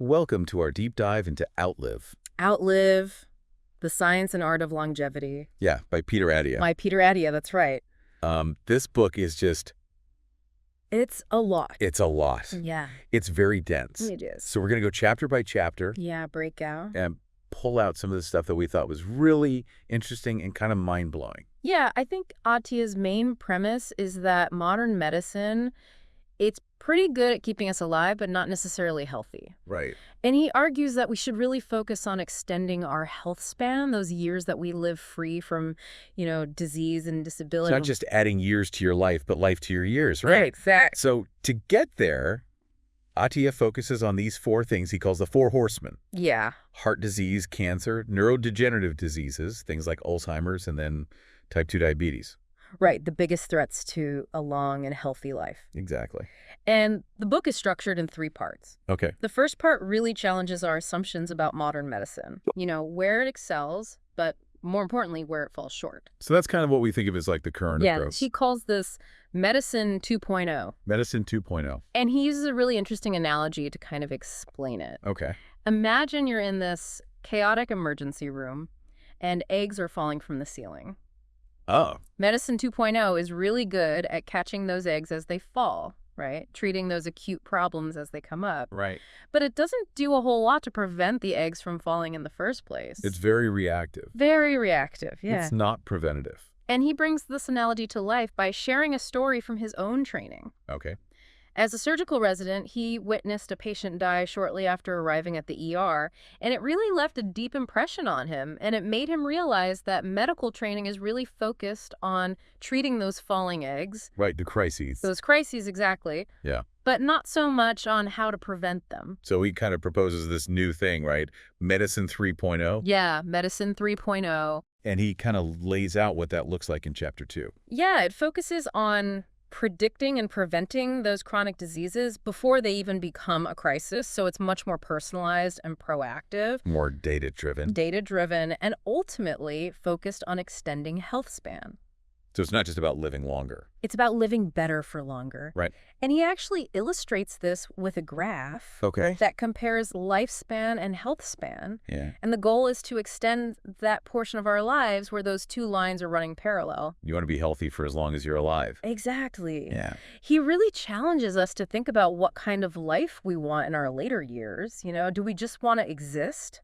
Welcome to our deep dive into Outlive. Outlive, The Science and Art of Longevity. Yeah, by Peter Attia. By Peter Attia, that's right. This book is just... It's a lot. It's a lot. Yeah. It's very dense. It is. So we're going to go chapter by chapter. Yeah, break out. And pull out some of the stuff that we thought was really interesting and kind of mind-blowing. Yeah, I think Attia's main premise is that modern medicine, it's pretty good at keeping us alive, but not necessarily healthy. Right. And he argues that we should really focus on extending our health span, those years that we live free from, disease and disability. It's not just adding years to your life, but life to your years, right? Right, exactly. So to get there, Attia focuses on these four things he calls the four horsemen. Yeah. Heart disease, cancer, neurodegenerative diseases, things like Alzheimer's, and then type 2 diabetes. Right, the biggest threats to a long and healthy life. Exactly. And the book is structured in 3 parts. Okay. The first part really challenges our assumptions about modern medicine. Where it excels, but more importantly, where it falls short. So that's kind of what we think of as like the current approach. He calls this Medicine 2.0. Medicine 2.0. And he uses a really interesting analogy to kind of explain it. Okay. Imagine you're in this chaotic emergency room and eggs are falling from the ceiling. Oh. Medicine 2.0 is really good at catching those eggs as they fall, right? Treating those acute problems as they come up. Right. But it doesn't do a whole lot to prevent the eggs from falling in the first place. It's very reactive. Very reactive, yeah. It's not preventative. And he brings this analogy to life by sharing a story from his own training. Okay. As a surgical resident, he witnessed a patient die shortly after arriving at the ER, and it really left a deep impression on him, and it made him realize that medical training is really focused on treating those falling eggs. Right, the crises. Those crises, exactly. Yeah. But not so much on how to prevent them. So he kind of proposes this new thing, right? Medicine 3.0. Yeah, Medicine 3.0. And he kind of lays out what that looks like in chapter 2. Yeah, it focuses on predicting and preventing those chronic diseases before they even become a crisis. So it's much more personalized and proactive. More data-driven. Data-driven, and ultimately focused on extending health span. So it's not just about living longer. It's about living better for longer. Right. And he actually illustrates this with a graph that compares lifespan and health span. Yeah. And the goal is to extend that portion of our lives where those two lines are running parallel. You want to be healthy for as long as you're alive. Exactly. Yeah. He really challenges us to think about what kind of life we want in our later years. Do we just want to exist?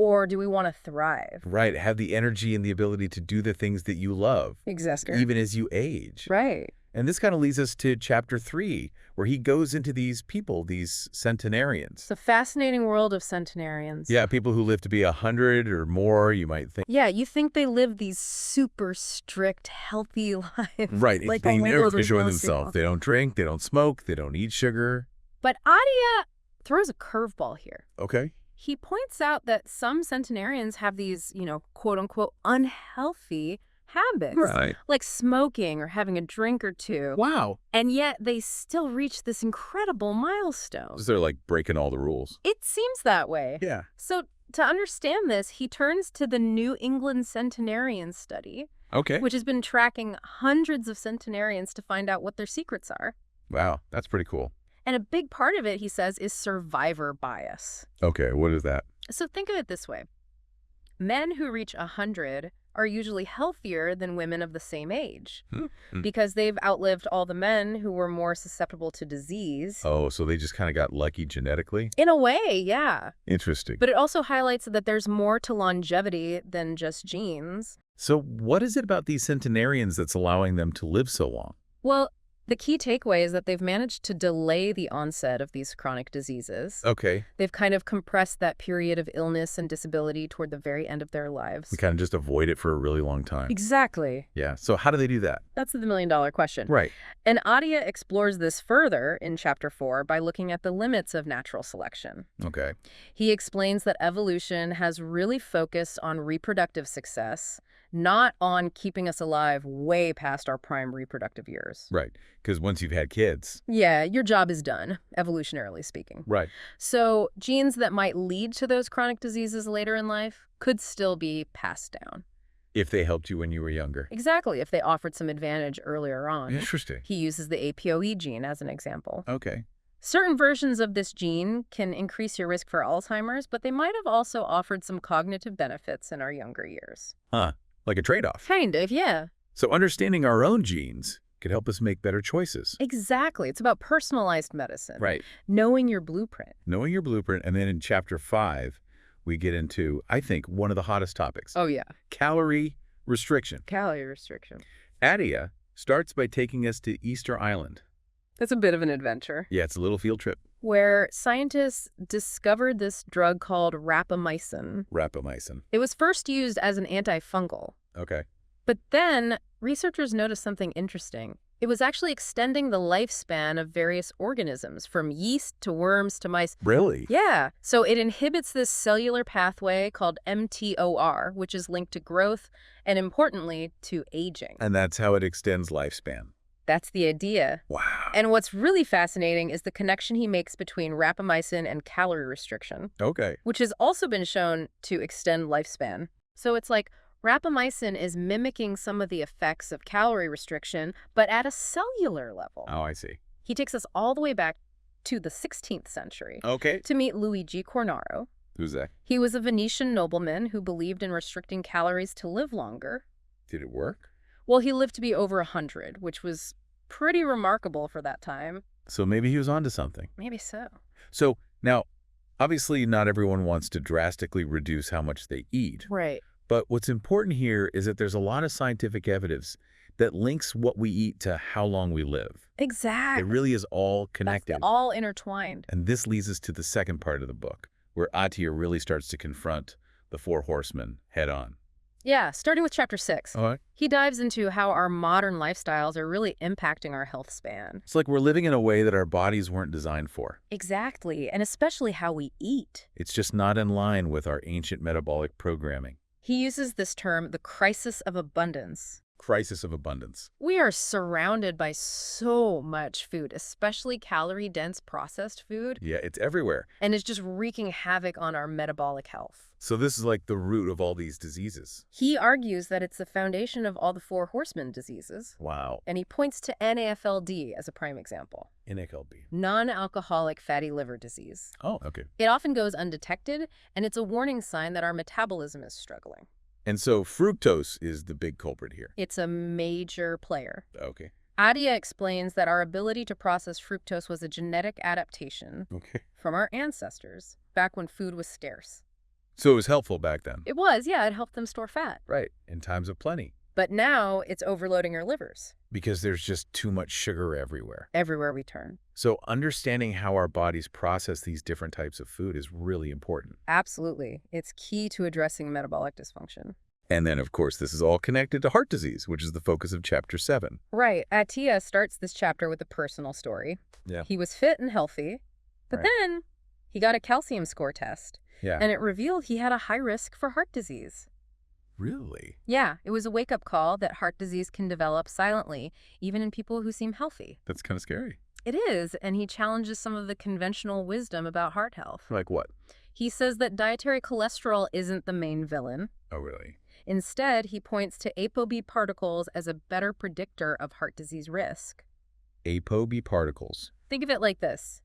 Or do we want to thrive? Right. Have the energy and the ability to do the things that you love. Exactly. Even as you age. Right. And this kind of leads us to chapter 3, where he goes into these people, these centenarians. It's a fascinating world of centenarians. Yeah, people who live to be 100 or more, you might think. Yeah, you think they live these super strict, healthy lives. Right. Like they never enjoy no themselves. They don't drink, they don't smoke, they don't eat sugar. But Attia throws a curveball here. Okay. He points out that some centenarians have these, quote-unquote, unhealthy habits. Right. Like smoking or having a drink or two. Wow. And yet they still reach this incredible milestone. So they're like breaking all the rules. It seems that way. Yeah. So to understand this, he turns to the New England Centenarian Study, Okay. which has been tracking hundreds of centenarians to find out what their secrets are. Wow. That's pretty cool. And a big part of it, he says, is survivor bias. Okay. What is that? So think of it this way. Men who reach 100 are usually healthier than women of the same age because they've outlived all the men who were more susceptible to disease. Oh, so they just kind of got lucky genetically? In a way, yeah. Interesting. But it also highlights that there's more to longevity than just genes. So what is it about these centenarians that's allowing them to live so long? Well, the key takeaway is that they've managed to delay the onset of these chronic diseases. Okay. They've kind of compressed that period of illness and disability toward the very end of their lives. We kind of just avoid it for a really long time. Exactly. Yeah. So how do they do that? That's the million-dollar question. Right. And Attia explores this further in Chapter 4 by looking at the limits of natural selection. Okay. He explains that evolution has really focused on reproductive success, not on keeping us alive way past our prime reproductive years. Right. Because once you've had kids. Yeah, your job is done, evolutionarily speaking. Right. So genes that might lead to those chronic diseases later in life could still be passed down. If they helped you when you were younger. Exactly, if they offered some advantage earlier on. Interesting. He uses the APOE gene as an example. Okay. Certain versions of this gene can increase your risk for Alzheimer's, but they might have also offered some cognitive benefits in our younger years. Huh, like a trade-off. Kind of, yeah. So understanding our own genes could help us make better choices. Exactly. It's about personalized medicine. Right. Knowing your blueprint. Knowing your blueprint, and then in Chapter 5, we get into, I think, one of the hottest topics. Oh, yeah. Calorie restriction. Calorie restriction. Attia starts by taking us to Easter Island. That's a bit of an adventure. Yeah, it's a little field trip. Where scientists discovered this drug called rapamycin. Rapamycin. It was first used as an antifungal. Okay. But then researchers noticed something interesting. It was actually extending the lifespan of various organisms, from yeast to worms to mice. Really? Yeah. So it inhibits this cellular pathway called mTOR, which is linked to growth and, importantly, to aging. And that's how it extends lifespan. That's the idea. Wow. And what's really fascinating is the connection he makes between rapamycin and calorie restriction, Okay. which has also been shown to extend lifespan. So it's like rapamycin is mimicking some of the effects of calorie restriction, but at a cellular level. Oh, I see. He takes us all the way back to the 16th century Okay. to meet Luigi Cornaro. Who's that? He was a Venetian nobleman who believed in restricting calories to live longer. Did it work? Well, he lived to be over 100, which was pretty remarkable for that time. So maybe he was onto something. Maybe so. So now, obviously not everyone wants to drastically reduce how much they eat. Right. But what's important here is that there's a lot of scientific evidence that links what we eat to how long we live. Exactly. It really is all connected. That's all intertwined. And this leads us to the second part of the book, where Attia really starts to confront the four horsemen head on. Yeah, starting with Chapter 6. All right. He dives into how our modern lifestyles are really impacting our health span. It's like we're living in a way that our bodies weren't designed for. Exactly, and especially how we eat. It's just not in line with our ancient metabolic programming. He uses this term, the crisis of abundance. Crisis of abundance. We are surrounded by so much food, especially calorie-dense processed food, Yeah, it's everywhere. and it's just wreaking havoc on our metabolic health. So this is like the root of all these diseases. He argues that it's the foundation of all the four horsemen diseases, Wow. and he points to NAFLD as a prime example. NAFLD. Non-alcoholic fatty liver disease. Oh, okay. It often goes undetected, and it's a warning sign that our metabolism is struggling. And so fructose is the big culprit here. It's a major player. Okay. Attia explains that our ability to process fructose was a genetic adaptation Okay. from our ancestors back when food was scarce. So it was helpful back then. It was, yeah, it helped them store fat. Right. In times of plenty. But now it's overloading our livers Because there's just too much sugar everywhere. everywhere we turn. So understanding how our bodies process these different types of food is really important. Absolutely. It's key to addressing metabolic dysfunction. And then, of course, this is all connected to heart disease, which is the focus of Chapter 7. Right. Attia starts this chapter with a personal story. Yeah. He was fit and healthy, but Right. then he got a calcium score test, Yeah. and it revealed he had a high risk for heart disease. Really? Yeah, it was a wake-up call that heart disease can develop silently, even in people who seem healthy. That's kind of scary. It is, and he challenges some of the conventional wisdom about heart health. Like what? He says that dietary cholesterol isn't the main villain. Oh, really? Instead, he points to ApoB particles as a better predictor of heart disease risk. ApoB particles. Think of it like this.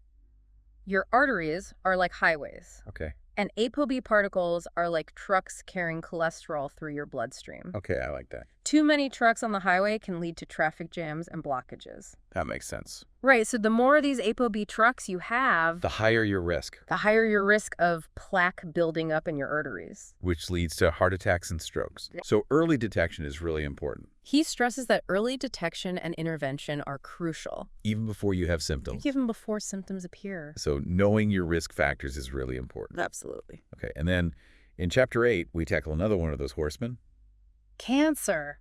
Your arteries are like highways, Okay. and ApoB particles are like trucks carrying cholesterol through your bloodstream. Okay, I like that. Too many trucks on the highway can lead to traffic jams and blockages. That makes sense. Right, so the more of these ApoB trucks you have, The higher your risk, the higher your risk of plaque building up in your arteries. which leads to heart attacks and strokes. So early detection is really important, He stresses that early detection and intervention are crucial, even before you have symptoms. even before symptoms appear. So knowing your risk factors is really important. Absolutely. Okay, and then in Chapter 8, we tackle another one of those horsemen, Cancer.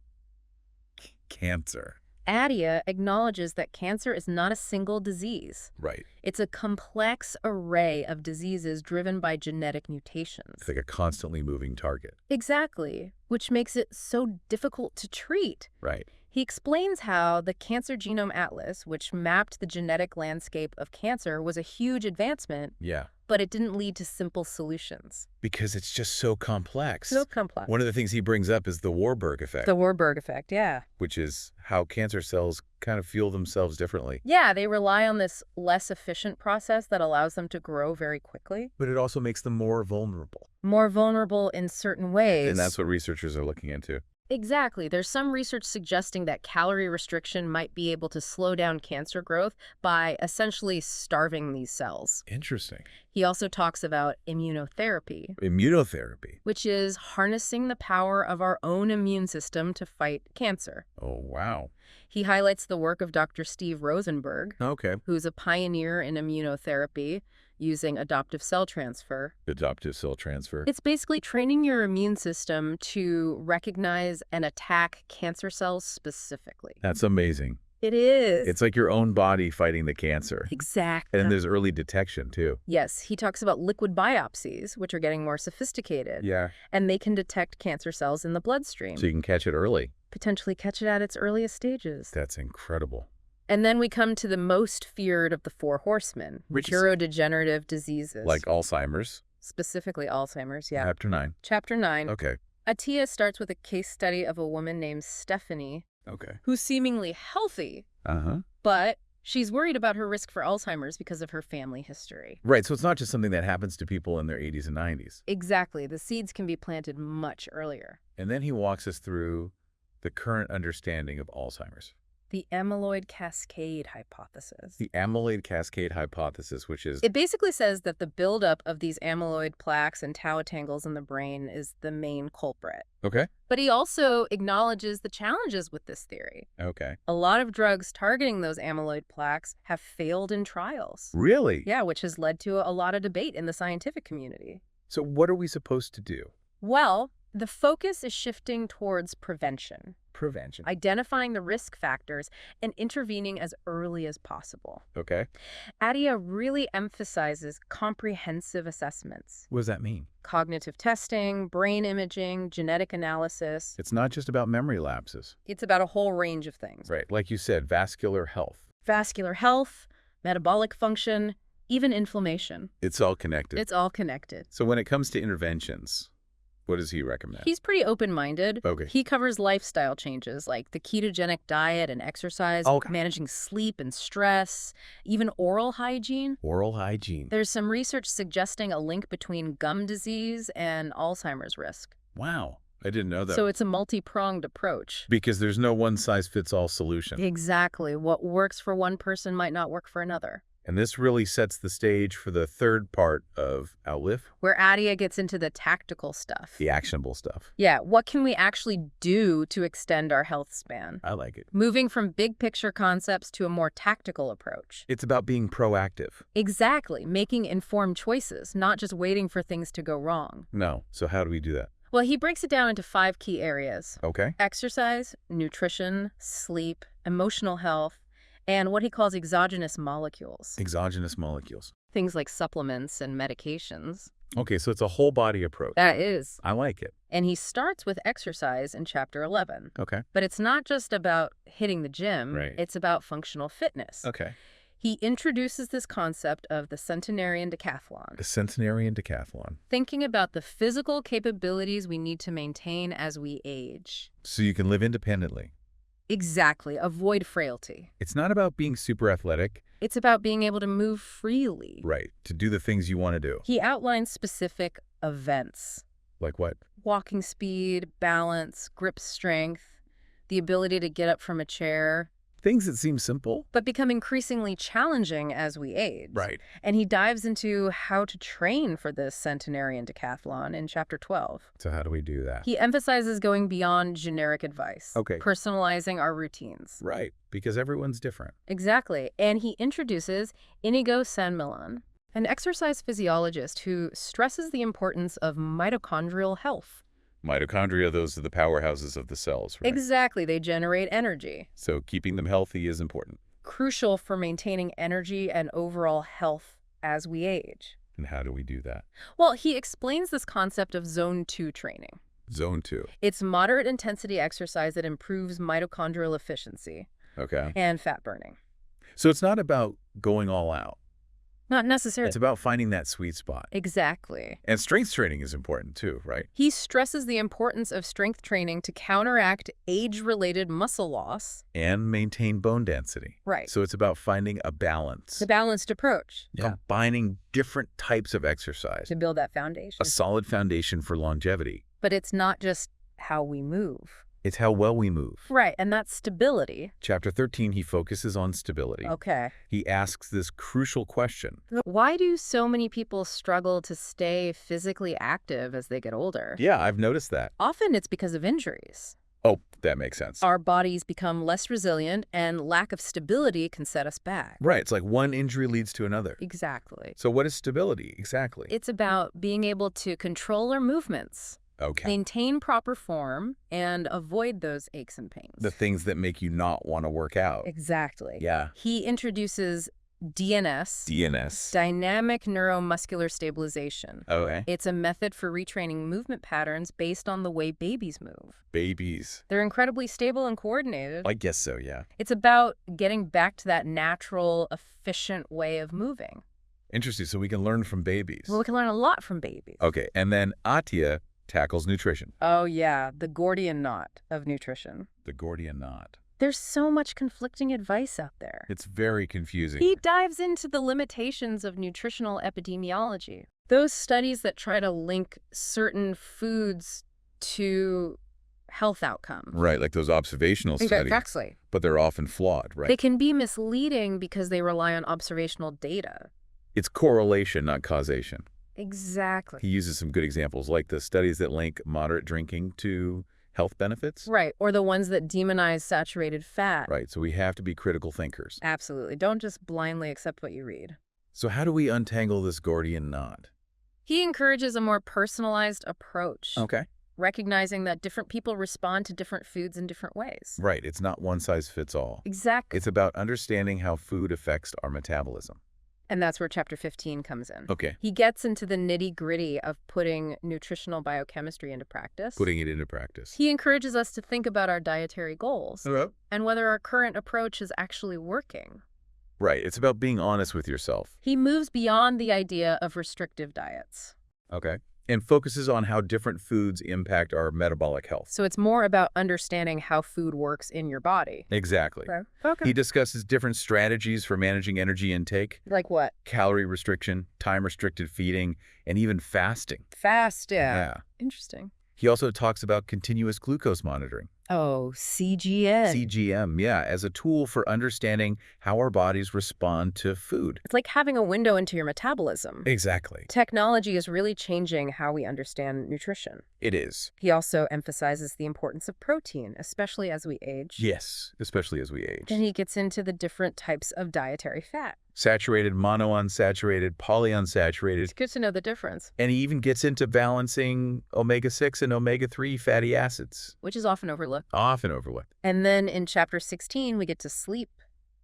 cancer. Attia acknowledges that cancer is not a single disease. Right. It's a complex array of diseases driven by genetic mutations. It's like a constantly moving target. Exactly, which makes it so difficult to treat. Right. He explains how the Cancer Genome Atlas, which mapped the genetic landscape of cancer, was a huge advancement, Yeah. but it didn't lead to simple solutions. Because it's just so complex. So complex. One of the things he brings up is the Warburg effect, The Warburg effect, yeah. which is how cancer cells kind of fuel themselves differently. Yeah, they rely on this less efficient process that allows them to grow very quickly. But it also makes them more vulnerable. More vulnerable in certain ways. And that's what researchers are looking into. Exactly. There's some research suggesting that calorie restriction might be able to slow down cancer growth by essentially starving these cells. Interesting. He also talks about immunotherapy, Immunotherapy. which is harnessing the power of our own immune system to fight cancer. Oh, wow. He highlights the work of Dr. Steve Rosenberg, Okay. who's a pioneer in immunotherapy using adoptive cell transfer. Adoptive cell transfer. It's basically training your immune system to recognize and attack cancer cells specifically. That's amazing. It is. It's like your own body fighting the cancer. Exactly. And there's early detection, too. Yes, he talks about liquid biopsies, which are getting more sophisticated. Yeah. And they can detect cancer cells in the bloodstream. So you can catch it early. Potentially catch it at its earliest stages. That's incredible. And then we come to the most feared of the four horsemen, Which is- neurodegenerative diseases. Like Alzheimer's. Specifically Alzheimer's, yeah. Chapter 9. Chapter 9. Okay. Attia starts with a case study of a woman named Stephanie, Okay. who's seemingly healthy, Uh-huh. but she's worried about her risk for Alzheimer's because of her family history. Right, so it's not just something that happens to people in their 80s and 90s. Exactly. The seeds can be planted much earlier. And then he walks us through the current understanding of Alzheimer's. The amyloid cascade hypothesis. The amyloid cascade hypothesis, which is... It basically says that the buildup of these amyloid plaques and tau tangles in the brain is the main culprit. Okay. But he also acknowledges the challenges with this theory. Okay. A lot of drugs targeting those amyloid plaques have failed in trials. Really? Yeah, which has led to a lot of debate in the scientific community. So what are we supposed to do? Well, the focus is shifting towards prevention, Prevention. identifying the risk factors, and intervening as early as possible. Okay. Attia really emphasizes comprehensive assessments. What does that mean? Cognitive testing, brain imaging, genetic analysis. It's not just about memory lapses. It's about a whole range of things. Right. Like you said, vascular health. Vascular health, metabolic function, even inflammation. It's all connected. It's all connected. So when it comes to interventions, what does he recommend? He's pretty open-minded. Okay. He covers lifestyle changes like the ketogenic diet and exercise, Okay. managing sleep and stress, even oral hygiene. Oral hygiene. There's some research suggesting a link between gum disease and Alzheimer's risk. Wow. I didn't know that. So it's a multi-pronged approach. Because there's no one-size-fits-all solution. Exactly. What works for one person might not work for another. And this really sets the stage for the third part of Outlive, Where Attia gets into the tactical stuff. the actionable stuff. Yeah, what can we actually do to extend our health span? I like it. Moving from big picture concepts to a more tactical approach. It's about being proactive. Exactly, making informed choices, not just waiting for things to go wrong. No. So how do we do that? Well, he breaks it down into 5 key areas: Okay. exercise, nutrition, sleep, emotional health, and what he calls exogenous molecules. Exogenous molecules. Things like supplements and medications. Okay, so it's a whole body approach. That is. I like it. And he starts with exercise in chapter 11. Okay. But it's not just about hitting the gym. Right. It's about functional fitness. Okay. He introduces this concept of the centenarian decathlon, The centenarian decathlon. thinking about the physical capabilities we need to maintain as we age. So you can live independently. Exactly. Avoid frailty. It's not about being super athletic. It's about being able to move freely. Right. To do the things you want to do. He outlines specific events: Like what? walking speed, balance, grip strength, the ability to get up from a chair, Things that seem simple. but become increasingly challenging as we age. Right. And he dives into how to train for this centenarian decathlon in chapter 12. So how do we do that? He emphasizes going beyond generic advice. Okay. Personalizing our routines. Right. Because everyone's different. Exactly. And he introduces Inigo San Millan, an exercise physiologist who stresses the importance of mitochondrial health. Mitochondria, those are the powerhouses of the cells, right? Exactly. They generate energy. So keeping them healthy is important. Crucial for maintaining energy and overall health as we age. And how do we do that? Well, he explains this concept of zone 2 training. Zone 2. It's moderate intensity exercise that improves mitochondrial efficiency Okay. and fat burning. So it's not about going all out. Not necessarily. It's about finding that sweet spot. Exactly. And strength training is important too, right? He stresses the importance of strength training to counteract age-related muscle loss. And maintain bone density. Right. So it's about finding a balance. The balanced approach. Yeah. Combining different types of exercise. To build that foundation. A solid foundation for longevity. But it's not just how we move. It's how well we move. Right, and that's stability. Chapter 13, he focuses on stability. Okay. He asks this crucial question. Why do so many people struggle to stay physically active as they get older? Yeah, I've noticed that. Often it's because of injuries. Oh, that makes sense. Our bodies become less resilient, and lack of stability can set us back. Right, it's like one injury leads to another. Exactly. So what is stability exactly? It's about being able to control our movements, Okay. maintain proper form, and avoid those aches and pains. The things that make you not want to work out. Exactly. Yeah. He introduces DNS, DNS. dynamic neuromuscular stabilization. Okay. It's a method for retraining movement patterns based on the way babies move. Babies. They're incredibly stable and coordinated. I guess so, yeah. It's about getting back to that natural, efficient way of moving. Interesting, so we can learn from babies. Well, we can learn a lot from babies. Okay, and then Attia tackles nutrition. Oh, yeah, the Gordian knot of nutrition. The Gordian knot. There's so much conflicting advice out there. It's very confusing. He dives into the limitations of nutritional epidemiology. Those studies that try to link certain foods to health outcomes. Right, like those observational studies. Exactly. But they're often flawed, right? They can be misleading because they rely on observational data. It's correlation, not causation. Exactly. He uses some good examples, like the studies that link moderate drinking to health benefits. Right, or the ones that demonize saturated fat. Right, so we have to be critical thinkers. Absolutely. Don't just blindly accept what you read. So how do we untangle this Gordian knot? He encourages a more personalized approach. Okay. Recognizing that different people respond to different foods in different ways. Right, it's not one size fits all. Exactly. It's about understanding how food affects our metabolism. And that's where chapter 15 comes in. Okay. He gets into the nitty-gritty of putting nutritional biochemistry into practice. Putting it into practice. He encourages us to think about our dietary goals and whether our current approach is actually working. Right, it's about being honest with yourself. He moves beyond the idea of restrictive diets. Okay. And focuses on how different foods impact our metabolic health. So it's more about understanding how food works in your body. Exactly. Okay. He discusses different strategies for managing energy intake. Like what? Calorie restriction, time-restricted feeding, and even fasting. Fast, yeah. Yeah. Interesting. He also talks about continuous glucose monitoring. Oh, CGM. CGM, yeah, as a tool for understanding how our bodies respond to food. It's like having a window into your metabolism. Exactly. Technology is really changing how we understand nutrition. It is. He also emphasizes the importance of protein, especially as we age. Yes, especially as we age. And he gets into the different types of dietary fat. Saturated, monounsaturated, polyunsaturated. It's good to know the difference. And he even gets into balancing omega-6 and omega-3 fatty acids. Which is often overlooked. Often overlooked. And then in chapter 16, we get to sleep.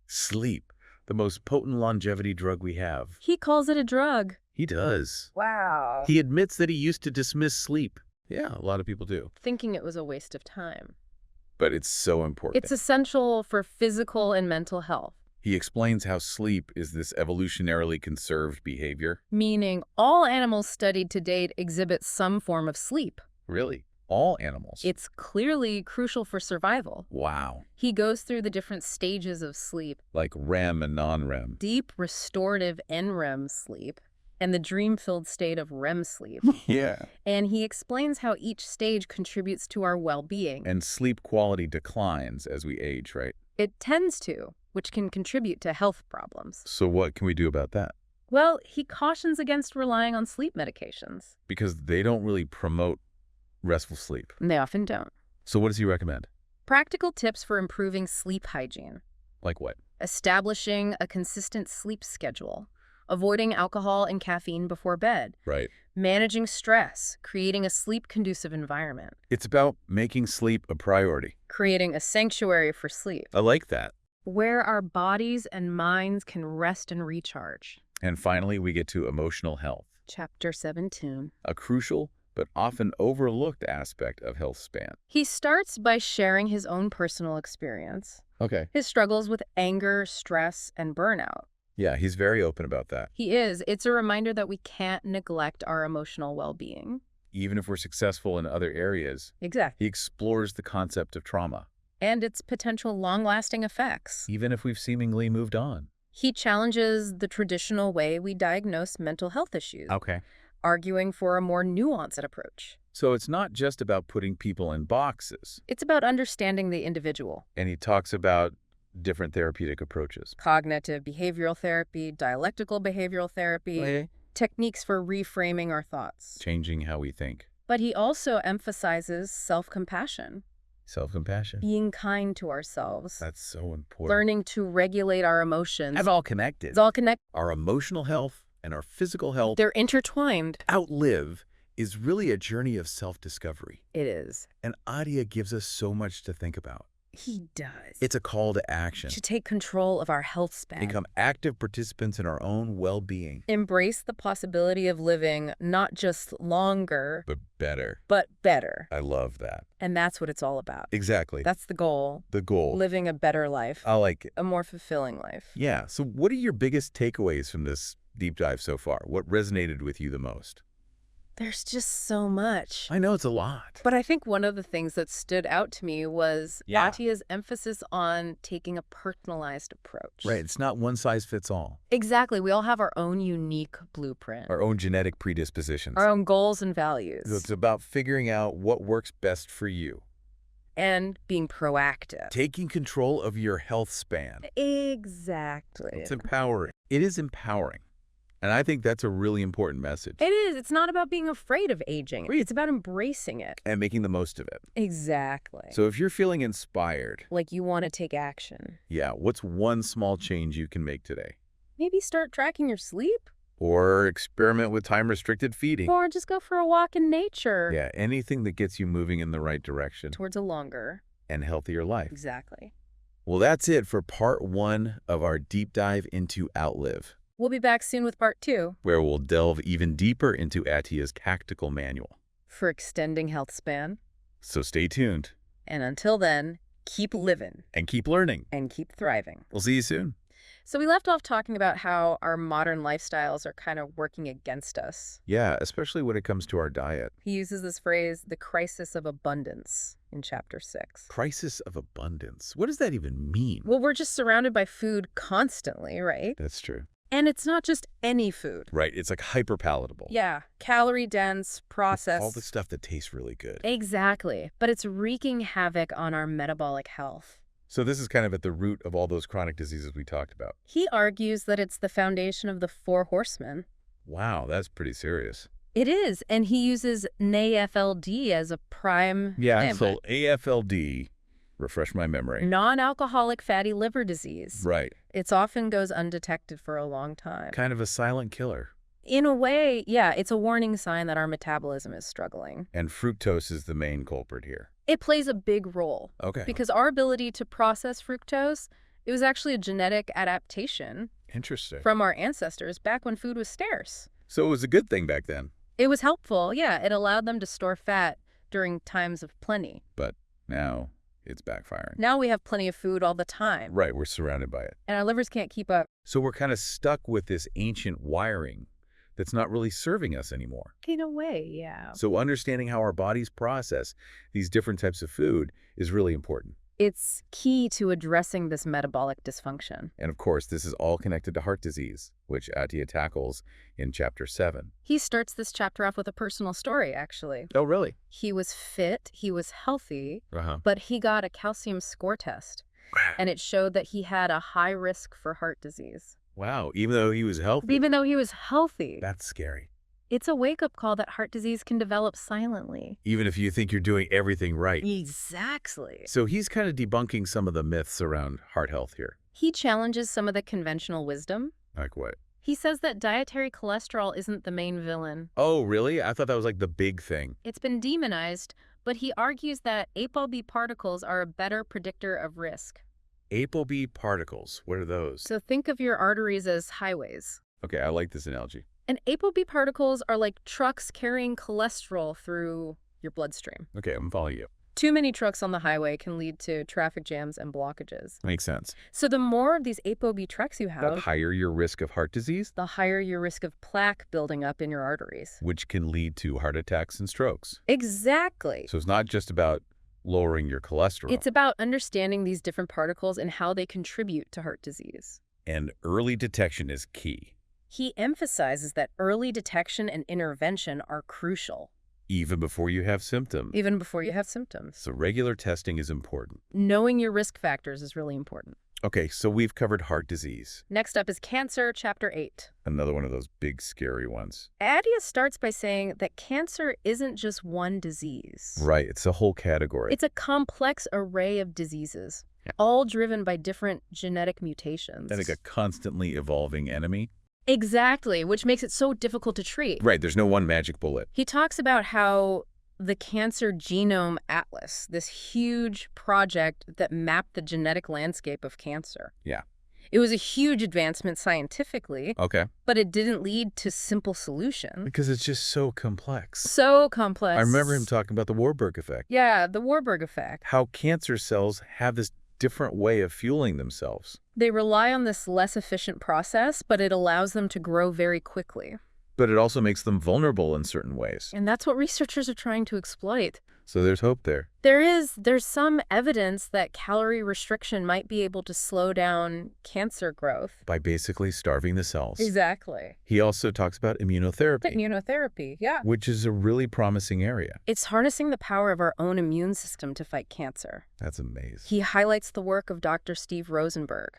Sleep, the most potent longevity drug we have. He calls it a drug. He does. Wow. He admits that he used to dismiss sleep. Yeah, a lot of people do. Thinking it was a waste of time. But it's so important. It's essential for physical and mental health. He explains how sleep is this evolutionarily conserved behavior. Meaning all animals studied to date exhibit some form of sleep. Really? All animals? It's clearly crucial for survival. Wow. He goes through the different stages of sleep. Like REM and non-REM. Deep restorative NREM sleep and the dream-filled state of REM sleep. Yeah. And he explains how each stage contributes to our well-being. And sleep quality declines as we age, right? It tends to, which can contribute to health problems. So what can we do about that? Well, he cautions against relying on sleep medications. Because they don't really promote restful sleep. And they often don't. So what does he recommend? Practical tips for improving sleep hygiene. Like what? Establishing a consistent sleep schedule. Avoiding alcohol and caffeine before bed. Right. Managing stress. Creating a sleep-conducive environment. It's about making sleep a priority. Creating a sanctuary for sleep. I like that. Where our bodies and minds can rest and recharge. And finally, we get to emotional health. Chapter 17. A crucial but often overlooked aspect of healthspan. He starts by sharing his own personal experience. Okay. His struggles with anger, stress, and burnout. Yeah, he's very open about that. He is. It's a reminder that we can't neglect our emotional well-being. Even if we're successful in other areas, Exactly. he explores the concept of trauma, And its potential long-lasting effects. even if we've seemingly moved on. He challenges the traditional way we diagnose mental health issues, Okay. arguing for a more nuanced approach. So it's not just about putting people in boxes. It's about understanding the individual. And he talks about different therapeutic approaches. Cognitive behavioral therapy, dialectical behavioral therapy, techniques for reframing our thoughts. Changing how we think. But he also emphasizes self-compassion, Self-compassion. being kind to ourselves, That's so important. learning to regulate our emotions. It's all connected. It's all connected. Our emotional health and our physical health. They're intertwined. Outlive is really a journey of self-discovery. It is. And Attia gives us so much to think about. He does. It's a call to action. To take control of our health span. Become active participants in our own well-being. Embrace the possibility of living not just longer, But better. but better. I love that. And that's what it's all about. Exactly. That's the goal. The goal. Living a better life. I like it. A more fulfilling life. Yeah. So what are your biggest takeaways from this deep dive so far? What resonated with you the most? There's just so much. I know it's a lot. But I think one of the things that stood out to me was Attia's emphasis on taking a personalized approach. Right. It's not one size fits all. Exactly. We all have our own unique blueprint. Our own genetic predispositions. Our own goals and values. So it's about figuring out what works best for you. And being proactive. Taking control of your health span. Exactly. It's empowering. It is empowering. And I think that's a really important message. It is. It's not about being afraid of aging. It's about embracing it. And making the most of it. Exactly. So if you're feeling inspired, like you want to take action. yeah, what's one small change you can make today? Maybe start tracking your sleep. Or experiment with time-restricted feeding. Or just go for a walk in nature. Yeah, anything that gets you moving in the right direction. Towards a longer. And healthier life. Exactly. Well, that's it for part 1 of our deep dive into Outlive, We'll be back soon with part 2. where we'll delve even deeper into Attia's tactical manual. For extending health span. So stay tuned. And until then, keep living. And keep learning. And keep thriving. We'll see you soon. So we left off talking about how our modern lifestyles are kind of working against us. Yeah, especially when it comes to our diet. He uses this phrase, the crisis of abundance, in chapter 6. Crisis of abundance. What does that even mean? Well, we're just surrounded by food constantly, right? That's true. And it's not just any food. Right, it's like hyper-palatable. Yeah, calorie-dense, processed. All the stuff that tastes really good. Exactly. But it's wreaking havoc on our metabolic health. So this is kind of at the root of all those chronic diseases we talked about. He argues that it's the foundation of the 4 horsemen. Wow, that's pretty serious. It is, and he uses NAFLD as a prime So AFLD, refresh my memory. non-alcoholic fatty liver disease. Right. It often goes undetected for a long time. Kind of a silent killer. In a way, yeah, it's a warning sign that our metabolism is struggling. And fructose is the main culprit here. It plays a big role. Okay. Because our ability to process fructose, it was actually a genetic adaptation Interesting. from our ancestors back when food was scarce. So it was a good thing back then. It was helpful, yeah. It allowed them to store fat during times of plenty. But now it's backfiring. Now we have plenty of food all the time. Right, we're surrounded by it. And our livers can't keep up. So we're kind of stuck with this ancient wiring that's not really serving us anymore. In a way, yeah. So understanding how our bodies process these different types of food is really important. It's key to addressing this metabolic dysfunction. And of course, this is all connected to heart disease, which Attia tackles in chapter 7. He starts this chapter off with a personal story, actually. Oh, really? He was fit, he was healthy, Uh-huh. but he got a calcium score test, and it showed that he had a high risk for heart disease. Wow, even though he was healthy. Even though he was healthy. That's scary. It's a wake-up call that heart disease can develop silently. Even if you think you're doing everything right. Exactly. So he's kind of debunking some of the myths around heart health here. He challenges some of the conventional wisdom. Like what? He says that dietary cholesterol isn't the main villain. Oh, really? I thought that was like the big thing. It's been demonized, but he argues that ApoB particles are a better predictor of risk. ApoB particles, what are those? So think of your arteries as highways. Okay, I like this analogy. And ApoB particles are like trucks carrying cholesterol through your bloodstream. Okay, I'm following you. Too many trucks on the highway can lead to traffic jams and blockages. Makes sense. So the more of these ApoB trucks you The have, higher your risk of heart disease, the higher your risk of plaque building up in your arteries. which can lead to heart attacks and strokes. Exactly. So it's not just about lowering your cholesterol. It's about understanding these different particles and how they contribute to heart disease. And early detection is key, He emphasizes that early detection and intervention are crucial, even before you have symptoms. even before you have symptoms. So regular testing is important. Knowing your risk factors is really important. Okay, so we've covered heart disease. Next up is cancer, Chapter 8. Another one of those big, scary ones. Attia starts by saying that cancer isn't just one disease. Right, it's a whole category. It's a complex array of diseases, Yeah. all driven by different genetic mutations. like a constantly evolving enemy. Exactly, which makes it so difficult to treat. Right, there's no one magic bullet. He talks about how the Cancer Genome Atlas, this huge project that mapped the genetic landscape of cancer. Yeah. It was a huge advancement scientifically, Okay. but it didn't lead to simple solutions. Because it's just so complex. So complex. I remember him talking about the Warburg effect. Yeah, the Warburg effect. How cancer cells have this different way of fueling themselves. They rely on this less efficient process, but it allows them to grow very quickly. But it also makes them vulnerable in certain ways. And that's what researchers are trying to exploit. So there's hope there. There's some evidence that calorie restriction might be able to slow down cancer growth. By basically starving the cells. Exactly. He also talks about immunotherapy, Immunotherapy, yeah. which is a really promising area. It's harnessing the power of our own immune system to fight cancer. That's amazing. He highlights the work of Dr. Steve Rosenberg.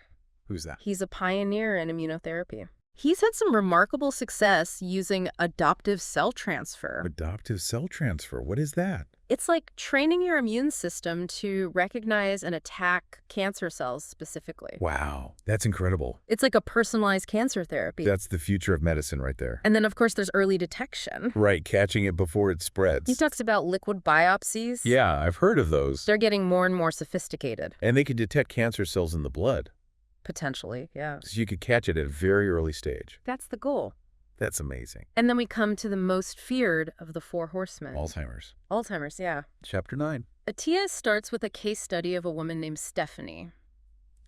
Who's that? He's a pioneer in immunotherapy. He's had some remarkable success using adoptive cell transfer. Adoptive cell transfer. What is that? It's like training your immune system to recognize and attack cancer cells specifically. Wow, that's incredible. It's like a personalized cancer therapy. That's the future of medicine right there. And then, of course, there's early detection. Right, catching it before it spreads. He talks about liquid biopsies. Yeah, I've heard of those. They're getting more and more sophisticated. And they can detect cancer cells in the blood. Potentially, yeah. So you could catch it at a very early stage. That's the goal. That's amazing. And then we come to the most feared of the four horsemen. Alzheimer's. Alzheimer's, yeah. Chapter 9. Attia starts with a case study of a woman named Stephanie.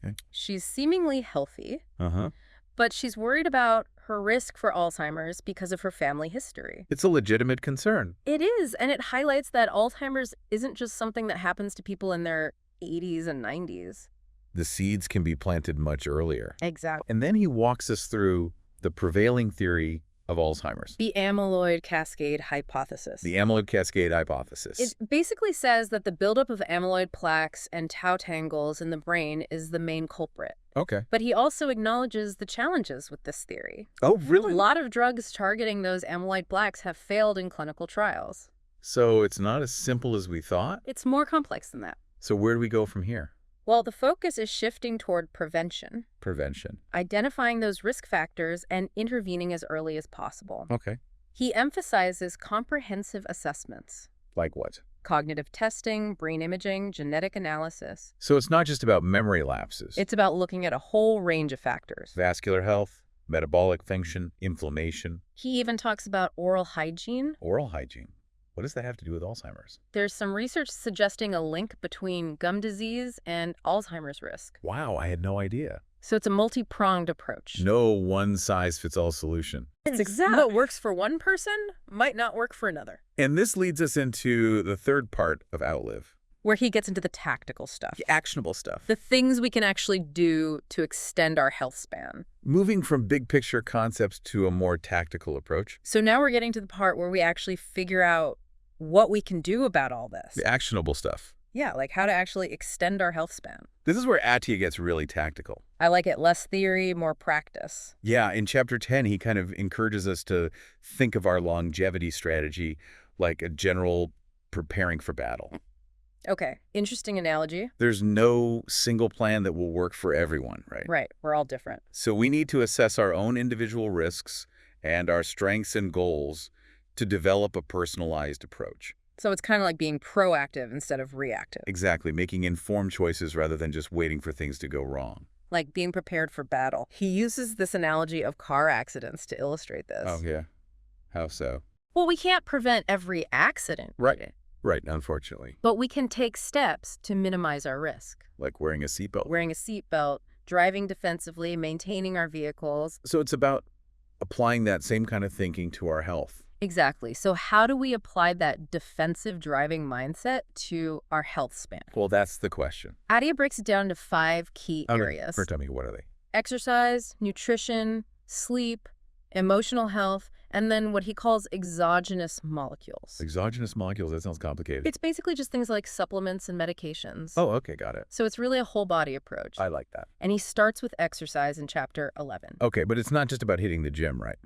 Okay. She's seemingly healthy, Uh-huh. but she's worried about her risk for Alzheimer's because of her family history. It's a legitimate concern. It is, and it highlights that Alzheimer's isn't just something that happens to people in their 80s and 90s. The seeds can be planted much earlier. Exactly. And then he walks us through the prevailing theory of Alzheimer's. The amyloid cascade hypothesis. The amyloid cascade hypothesis. It basically says that the buildup of amyloid plaques and tau tangles in the brain is the main culprit. Okay. But he also acknowledges the challenges with this theory. Oh, A really? lot of drugs targeting those amyloid plaques have failed in clinical trials. So it's not as simple as we thought? It's more complex than that. So where do we go from here? Well, the focus is shifting toward prevention, Prevention. identifying those risk factors and intervening as early as possible. Okay. He emphasizes comprehensive assessments, Like what? cognitive testing, brain imaging, genetic analysis. So it's not just about memory lapses. It's about looking at a whole range of factors. vascular health, metabolic function, inflammation, He even talks about oral hygiene. oral hygiene. What does that have to do with Alzheimer's? There's some research suggesting a link between gum disease and Alzheimer's risk. Wow, I had no idea. So it's a multi-pronged approach. No one-size-fits-all solution. What works for one person might not work for another. And this leads us into the third part of Outlive. Where he gets into the tactical stuff. The actionable stuff. The things we can actually do to extend our health span. Moving from big-picture concepts to a more tactical approach. So now we're getting to the part where we actually figure out what we can do about all this. The actionable stuff. Yeah, like how to actually extend our health span. This is where Attia gets really tactical. I like it less theory, more practice. Yeah, in Chapter 10, he kind of encourages us to think of our longevity strategy like a general preparing for battle. Okay, interesting analogy. There's no single plan that will work for everyone, right? Right, we're all different. So we need to assess our own individual risks and our strengths and goals to develop a personalized approach. So it's kind of like being proactive instead of reactive. Exactly, making informed choices rather than just waiting for things to go wrong. Like being prepared for battle. He uses this analogy of car accidents to illustrate this. Oh, yeah. How so? Well, we can't prevent every accident. Right. Right, unfortunately. But we can take steps to minimize our risk. Like wearing a seatbelt. Wearing a seatbelt, driving defensively, maintaining our vehicles. So it's about applying that same kind of thinking to our health. Exactly. So how do we apply that defensive driving mindset to our health span? Well, that's the question. Attia breaks it down to 5 key areas. First, tell me, what are they? Exercise, nutrition, sleep, emotional health, and then what he calls exogenous molecules. Exogenous molecules, that sounds complicated. It's basically just things like supplements and medications. Oh, okay, got it. So it's really a whole body approach. I like that. And he starts with exercise in chapter 11. Okay, but it's not just about hitting the gym, right?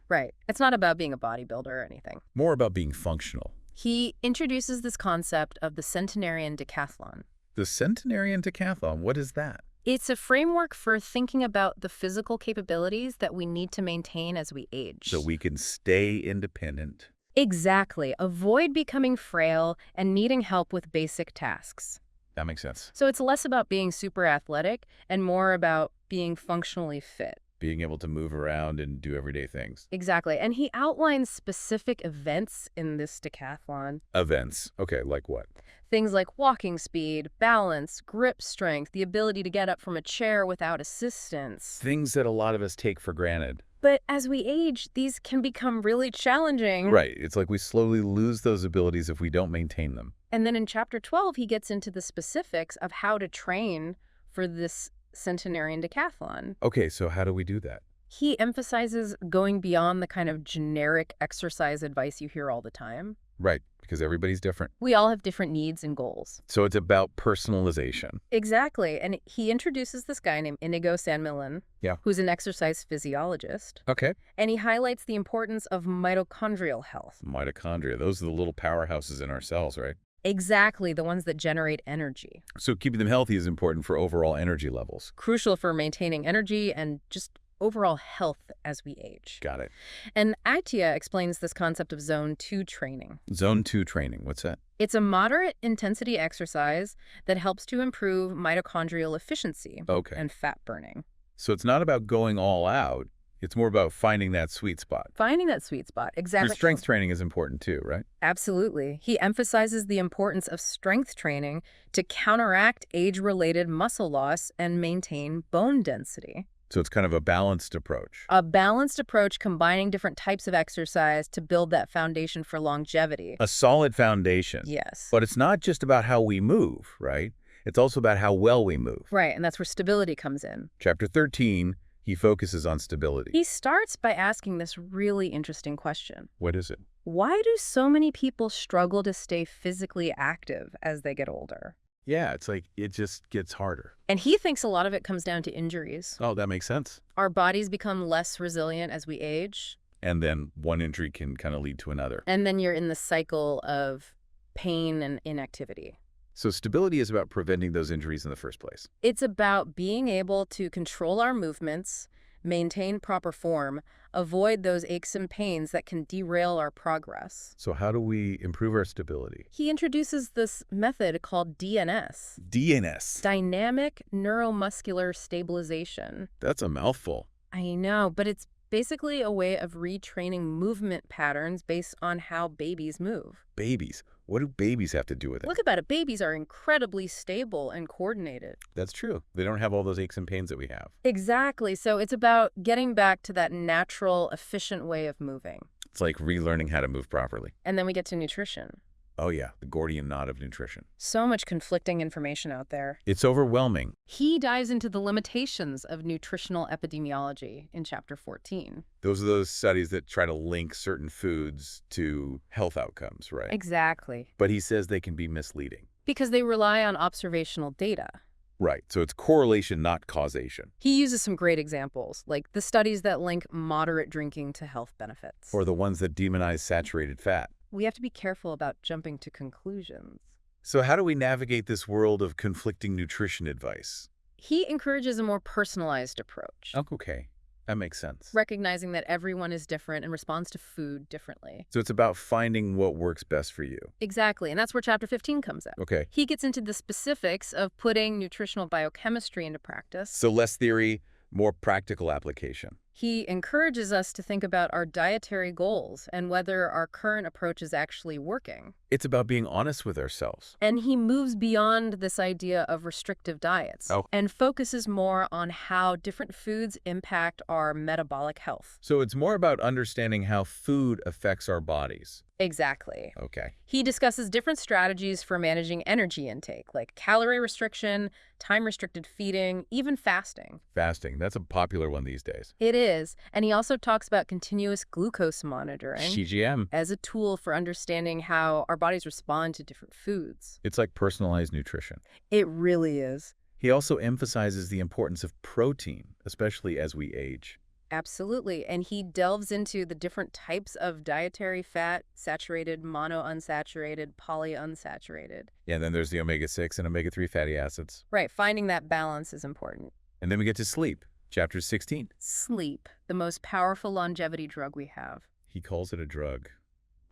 Right. It's not about being a bodybuilder or anything. More about being functional. He introduces this concept of the centenarian decathlon. The centenarian decathlon, what is that? It's a framework for thinking about the physical capabilities that we need to maintain as we age. So we can stay independent. Exactly. Avoid becoming frail and needing help with basic tasks. That makes sense. So it's less about being super athletic and more about being functionally fit. Being able to move around and do everyday things. Exactly. And he outlines specific events in this decathlon. Events. Okay, like what? Things like walking speed, balance, grip strength, the ability to get up from a chair without assistance. Things that a lot of us take for granted. But as we age, these can become really challenging. Right. It's like we slowly lose those abilities if we don't maintain them. And then in chapter 12, he gets into the specifics of how to train for this centenarian decathlon. Okay, so how do we do that? He emphasizes going beyond the kind of generic exercise advice you hear all the time. Right, because everybody's different. We all have different needs and goals. So it's about personalization. Exactly. And he introduces this guy named Inigo San Millán, who's an exercise physiologist. Okay. And he highlights the importance of mitochondrial health. Mitochondria, those are the little powerhouses in our cells, right? Exactly, the ones that generate energy. So keeping them healthy is important for overall energy levels. Crucial for maintaining energy and just overall health as we age. Got it. And Attia explains this concept of Zone 2 training. Zone 2 training, what's that? It's a moderate intensity exercise that helps to improve mitochondrial efficiency and fat burning. So it's not about going all out. It's more about finding that sweet spot. Finding that sweet spot, exactly. Your strength training is important too, right? Absolutely. He emphasizes the importance of strength training to counteract age-related muscle loss and maintain bone density. So it's kind of a balanced approach. A balanced approach combining different types of exercise to build that foundation for longevity. A solid foundation. Yes. But it's not just about how we move, right? It's also about how well we move. Right, and that's where stability comes in. Chapter 13, he focuses on stability. He starts by asking this really interesting question. What is it? Why do so many people struggle to stay physically active as they get older? Yeah, it's like it just gets harder. And he thinks a lot of it comes down to injuries. Oh, that makes sense. Our bodies become less resilient as we age. And then one injury can kind of lead to another. And then you're in the cycle of pain and inactivity. So stability is about preventing those injuries in the first place. It's about being able to control our movements, maintain proper form, avoid those aches and pains that can derail our progress. So how do we improve our stability? He introduces this method called DNS. DNS. Dynamic neuromuscular stabilization. That's a mouthful. I know, but it's basically a way of retraining movement patterns based on how babies move. Babies? What do babies have to do with it? Look about it. Babies are incredibly stable and coordinated. That's true. They don't have all those aches and pains that we have. Exactly. So it's about getting back to that natural, efficient way of moving. It's like relearning how to move properly. And then we get to nutrition. Oh yeah, the Gordian knot of nutrition. So much conflicting information out there. It's overwhelming. He dives into the limitations of nutritional epidemiology in chapter 14. Those are those studies that try to link certain foods to health outcomes, right? Exactly. But he says they can be misleading. Because they rely on observational data. Right, so it's correlation, not causation. He uses some great examples, like the studies that link moderate drinking to health benefits. Or the ones that demonize saturated fat. We have to be careful about jumping to conclusions. So how do we navigate this world of conflicting nutrition advice? He encourages a more personalized approach. Okay, that makes sense. Recognizing that everyone is different and responds to food differently. So it's about finding what works best for you. Exactly, and that's where chapter 15 comes in. Okay. He gets into the specifics of putting nutritional biochemistry into practice. So less theory, more practical application. He encourages us to think about our dietary goals and whether our current approach is actually working. It's about being honest with ourselves. And he moves beyond this idea of restrictive diets Oh. and focuses more on how different foods impact our metabolic health. So it's more about understanding how food affects our bodies. Exactly. Okay. He discusses different strategies for managing energy intake, like calorie restriction, time-restricted feeding, even fasting. Fasting, that's a popular one these days. It is. And he also talks about continuous glucose monitoring CGM. as a tool for understanding how our bodies respond to different foods. It's like personalized nutrition. It really is. He also emphasizes the importance of protein, especially as we age. Absolutely. And he delves into the different types of dietary fat, saturated, monounsaturated, polyunsaturated. Yeah, and then there's the omega-6 and omega-3 fatty acids. Right. Finding that balance is important. And then we get to sleep, chapter 16. Sleep, the most powerful longevity drug we have. He calls it a drug.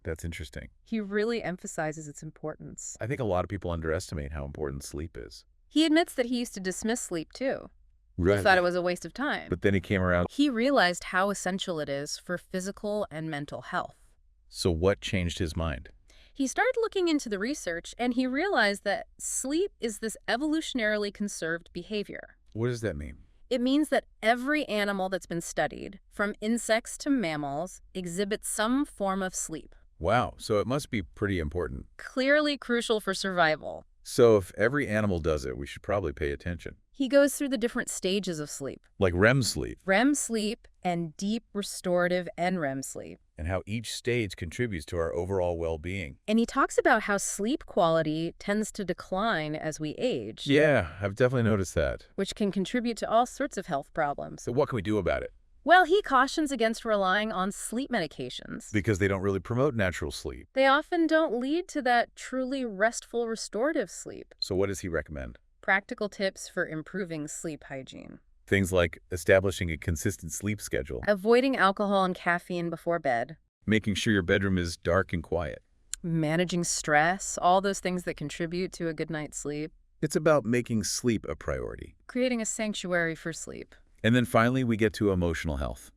That's interesting. He really emphasizes its importance. I think a lot of people underestimate how important sleep is. He admits that he used to dismiss sleep, too. Right. He thought it was a waste of time. But then he came around. He realized how essential it is for physical and mental health. So what changed his mind? He started looking into the research, and he realized that sleep is this evolutionarily conserved behavior. What does that mean? It means that every animal that's been studied, from insects to mammals, exhibits some form of sleep. Wow, so it must be pretty important. Clearly crucial for survival. So if every animal does it, we should probably pay attention. He goes through the different stages of sleep. Like REM sleep, REM sleep and deep restorative NREM sleep. and how each stage contributes to our overall well-being. And he talks about how sleep quality tends to decline as we age. Yeah, I've definitely noticed that. Which can contribute to all sorts of health problems. So what can we do about it? Well, he cautions against relying on sleep medications. Because they don't really promote natural sleep. They often don't lead to that truly restful restorative sleep. So what does he recommend? Practical tips for improving sleep hygiene. Things like establishing a consistent sleep schedule, Avoiding alcohol and caffeine before bed. making sure your bedroom is dark and quiet. Managing stress, all those things that contribute to a good night's sleep. It's about making sleep a priority. Creating a sanctuary for sleep. And then finally, we get to emotional health.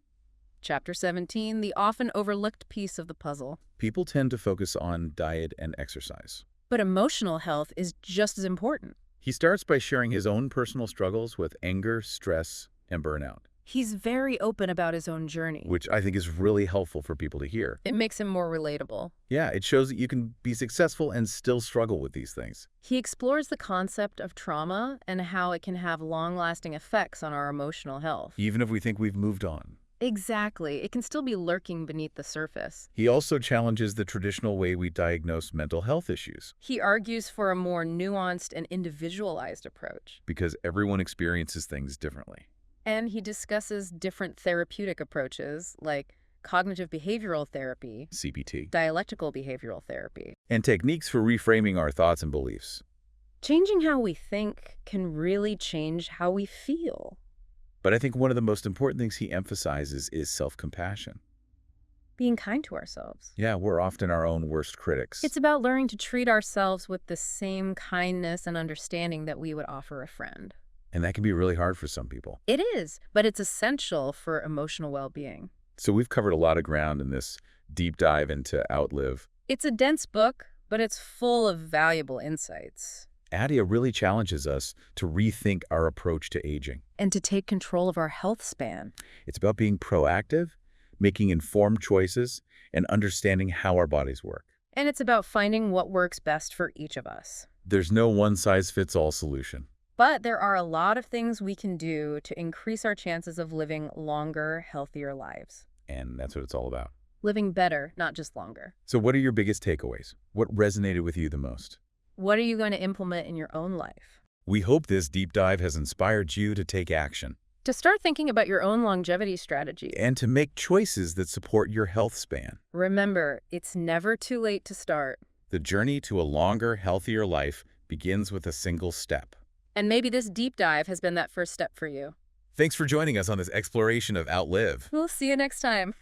Chapter 17, the often overlooked piece of the puzzle. People tend to focus on diet and exercise. But emotional health is just as important. He starts by sharing his own personal struggles with anger, stress, and burnout, He's very open about his own journey. which I think is really helpful for people to hear. It makes him more relatable. Yeah, it shows that you can be successful and still struggle with these things. He explores the concept of trauma and how it can have long-lasting effects on our emotional health. Even if we think we've moved on. Exactly. It can still be lurking beneath the surface. He also challenges the traditional way we diagnose mental health issues, He argues for a more nuanced and individualized approach. because everyone experiences things differently. And he discusses different therapeutic approaches like cognitive behavioral therapy, CBT. dialectical behavioral therapy. And techniques for reframing our thoughts and beliefs. Changing how we think can really change how we feel. But I think one of the most important things he emphasizes is self-compassion. Being kind to ourselves. Yeah, we're often our own worst critics. It's about learning to treat ourselves with the same kindness and understanding that we would offer a friend. And that can be really hard for some people. It is, but it's essential for emotional well-being. So we've covered a lot of ground in this deep dive into Outlive. It's a dense book, but it's full of valuable insights. Attia really challenges us to rethink our approach to aging. And to take control of our health span. It's about being proactive, making informed choices, and understanding how our bodies work. And it's about finding what works best for each of us. There's no one-size-fits-all solution. But there are a lot of things we can do to increase our chances of living longer, healthier lives. And that's what it's all about. Living better, not just longer. So what are your biggest takeaways? What resonated with you the most? What are you going to implement in your own life? We hope this deep dive has inspired you to take action To start thinking about your own longevity strategy. and to make choices that support your health span. Remember, it's never too late to start. The journey to a longer, healthier life begins with a single step. And maybe this deep dive has been that first step for you. Thanks for joining us on this exploration of Outlive. We'll see you next time.